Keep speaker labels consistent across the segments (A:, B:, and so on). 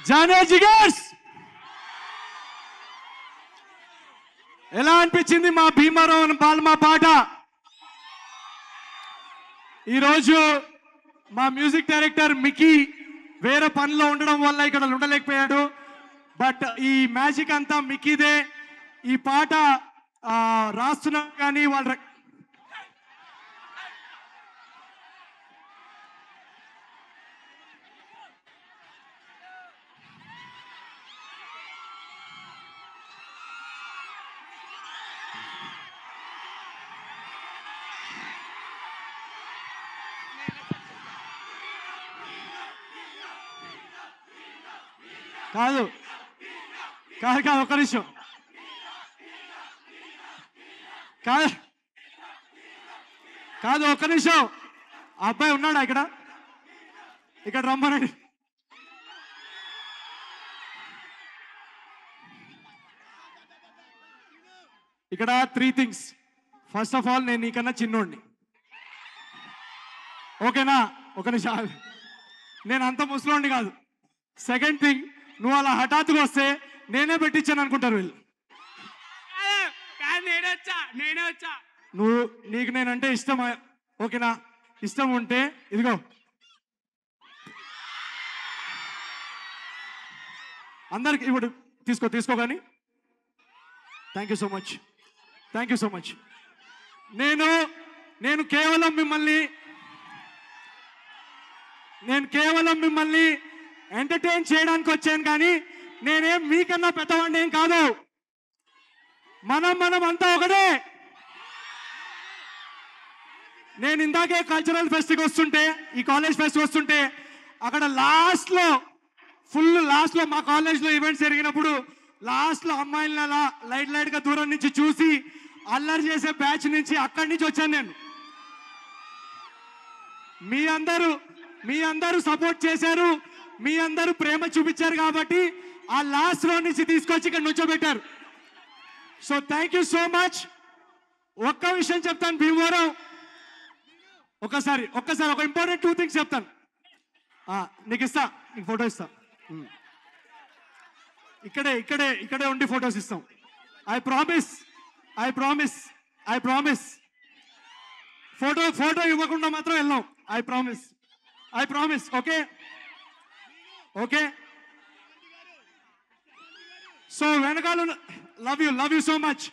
A: జానే జిగర్స్ ఎలా అనిపించింది మా భీమవరం బాలమా పాట? ఈరోజు మా మ్యూజిక్ డైరెక్టర్ మికీ వేరే పనిలో ఉండడం వల్ల ఇక్కడ ఉండలేకపోయాడు. బట్ ఈ మ్యాజిక్ అంతా మికీదే. ఈ పాట రాస్తున్నా కానీ వాళ్ళ కాదు కాదు కాదు ఒక్క నిమిషం కాదు కాదు ఒక్క నిమిషం. ఆ అబ్బాయి ఉన్నాడా ఇక్కడ? ఇక్కడ రమ్మనండి. ఇక్కడ 3 things. ఫస్ట్ ఆఫ్ ఆల్ నేను నీకన్నా చిన్నోడిని, ఓకేనా? ఒక నిమిషం, నేను అంత ముసలోండి కాదు. సెకండ్ థింగ్, నువ్వు అలా హఠాత్తుగా వస్తే నేనే పెట్టించాను అనుకుంటారు వీళ్ళు. నేనే వచ్చా. నువ్వు నీకు నేనంటే ఇష్టం, ఓకేనా? ఇష్టం ఉంటే ఇదిగో అందరికి ఇప్పుడు తీసుకో కానీ. Thank you so much, thank you so much. నేను కేవలం మిమ్మల్ని ఎంటర్టైన్ చేయడానికి వచ్చాను, కానీ నేనేం మీకన్నా పెద్దవాడిని ఏం కాదు. మనం అంతా ఒకటే. నేను ఇందాకే కల్చరల్ ఫెస్ట్కి వస్తుంటే, ఈ కాలేజ్ ఫెస్ట్ వస్తుంటే, అక్కడ లాస్ట్లో మా కాలేజ్లో ఈవెంట్స్ జరిగినప్పుడు లాస్ట్లో అమ్మాయిలను అలా లైట్గా దూరం నుంచి చూసి అల్లరి చేసే బ్యాచ్ నుంచి అక్కడి నుంచి వచ్చాను నేను. మీ అందరూ సపోర్ట్ చేశారు, మీ అందరూ ప్రేమ చూపించారు కాబట్టి ఆ లాస్ట్ రో నుంచి తీసుకొచ్చి ఇక్కడ నుంచోబెట్టారు. So thank you so much. ఒక్క విషయం చెప్తాను భీమవరం, ఒక్కసారి ఒక ఇంపార్టెంట్ 2 things చెప్తాను. నీకు ఫోటో ఇస్తా. ఇక్కడే ఉండి ఫొటోస్ ఇస్తాం. I promise. ఫోటో ఇవ్వకుండా మాత్రం వెళ్ళాం. I promise. ఓకే. సో వెనకాల love you so much.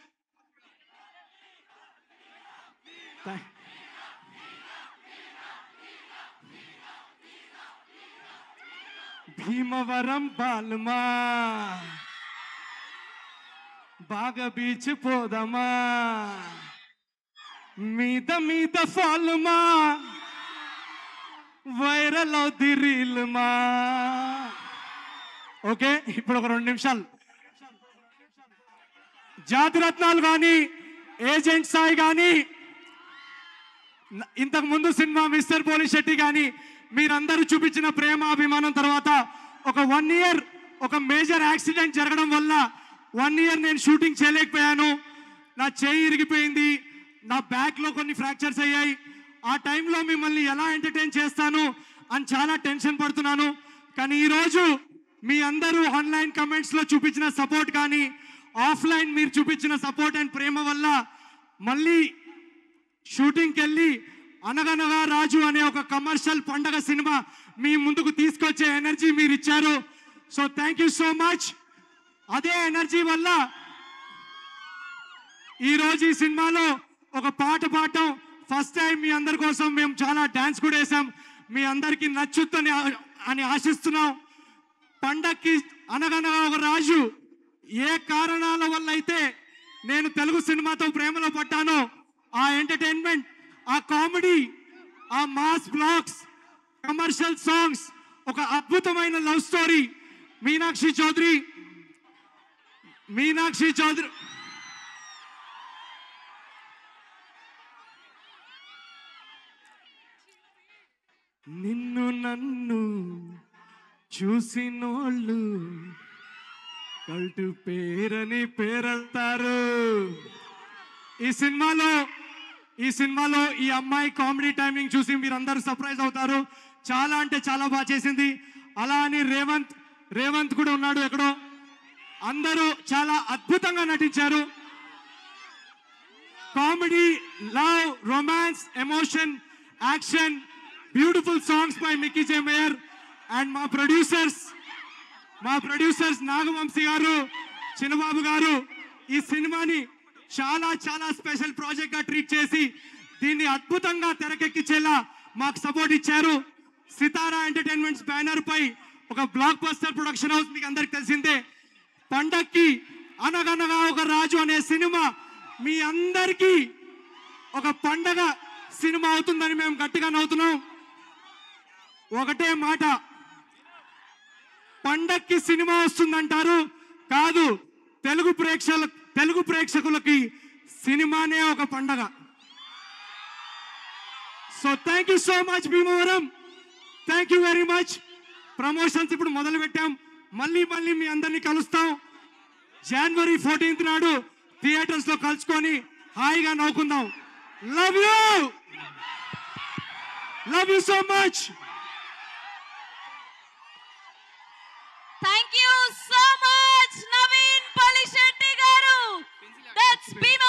A: Bhimavaram బాలమా బాగా బీచ్ పోదమా, మీద ఫాల్మా వైరల్ అవుద్ది రీల్మా. ఓకే, ఇప్పుడు ఒక 2 నిమిషాలు. జాతిరత్నాలు కానీ, ఏజెంట్ సాయి కానీ, ఇంతకు ముందు సినిమా మిస్టర్ పోలిశెట్టి కానీ, మీరందరూ చూపించిన ప్రేమ అభిమానం తర్వాత ఒక 1 year ఒక మేజర్ యాక్సిడెంట్ జరగడం వల్ల 1 year నేను షూటింగ్ చేయలేకపోయాను. నా చేయి ఇరిగిపోయింది, నా బ్యాక్లో కొన్ని ఫ్రాక్చర్స్ అయ్యాయి. ఆ టైంలో మిమ్మల్ని ఎలా ఎంటర్టైన్ చేస్తాను అని చాలా టెన్షన్ పడుతున్నాను. కానీ ఈరోజు మీ అందరూ ఆన్లైన్ కమెంట్స్లో చూపించిన సపోర్ట్ కానీ, ఆఫ్లైన్ మీరు చూపించిన సపోర్ట్ అండ్ ప్రేమ వల్ల మళ్ళీ షూటింగ్కి వెళ్ళి అనగనగా రాజు అనే ఒక కమర్షియల్ పండగ సినిమా మీ ముందుకు తీసుకొచ్చే ఎనర్జీ మీరు ఇచ్చారు. So thank you so much. అదే ఎనర్జీ వల్ల ఈరోజు ఈ సినిమాలో ఒక పాట పాడటం ఫస్ట్ టైం. మీ అందరి కోసం మేము చాలా డ్యాన్స్ కూడా వేసాం. మీ అందరికీ నచ్చుద్దని అని ఆశిస్తున్నాం. పండక్కి అనగనగా ఒక రాజు ఏ కారణాల వల్ల అయితే నేను తెలుగు సినిమాతో ప్రేమలో పడ్డానో, ఆ ఎంటర్టైన్మెంట్, ఆ కామెడీ, ఆ మాస్ బ్లాగ్స్, కమర్షియల్ సాంగ్స్, ఒక అద్భుతమైన లవ్ స్టోరీ. మీనాక్షి చౌదరి నిన్ను నన్ను చూసినోళ్ళు కల్టు పేరని పేరంటారు. ఈ సినిమాలో ఈ సినిమాలో ఈ అమ్మాయి కామెడీ టైమింగ్ చూసి మీరందరూ సర్ప్రైజ్ అవుతారు. చాలా అంటే చాలా బాగా చేసింది. అలా అని రేవంత్ కూడా ఉన్నాడు ఎక్కడో. అందరూ చాలా అద్భుతంగా నటించారు. Comedy, love, romance, emotion, action, beautiful songs by Mickey J mayor and మా ప్రొడ్యూసర్స్ నాగవంశీ గారు, చిన్నబాబు గారు ఈ సినిమాని చాలా చాలా స్పెషల్ ప్రాజెక్ట్ గా ట్రీట్ చేసి దీన్ని అద్భుతంగా తెరకెక్కించేలా మాకు సపోర్ట్ ఇచ్చారు. సితారా ఎంటర్టైన్మెంట్స్ బ్యానర్ పై ఒక బ్లాక్ బస్టర్ ప్రొడక్షన్ హౌస్ మీకు అందరికి తెలిసిందే. పండక్కి అనగనగా ఒక రాజు అనే సినిమా మీ అందరికీ ఒక పండగ సినిమా అవుతుందని మేము గట్టిగా నవ్వుతున్నాం. ఒకటే మాట, పండక్కి సినిమా వస్తుందంటారు, కాదు తెలుగు ప్రేక్షకులకి సినిమానే ఒక పండగ. So thank you so much Bhimavaram, thank you very much. Promotions ఇప్పుడు మొదలు పెట్టాం. మళ్ళీ మీ అందరినీ కలుస్తాం. January 14th నాడు థియేటర్స్ లో కలుసుకొని హాయిగా నవ్వుకుందాం. Love you so much.
B: Thank you so much, Naveen Palishetty garu. That's been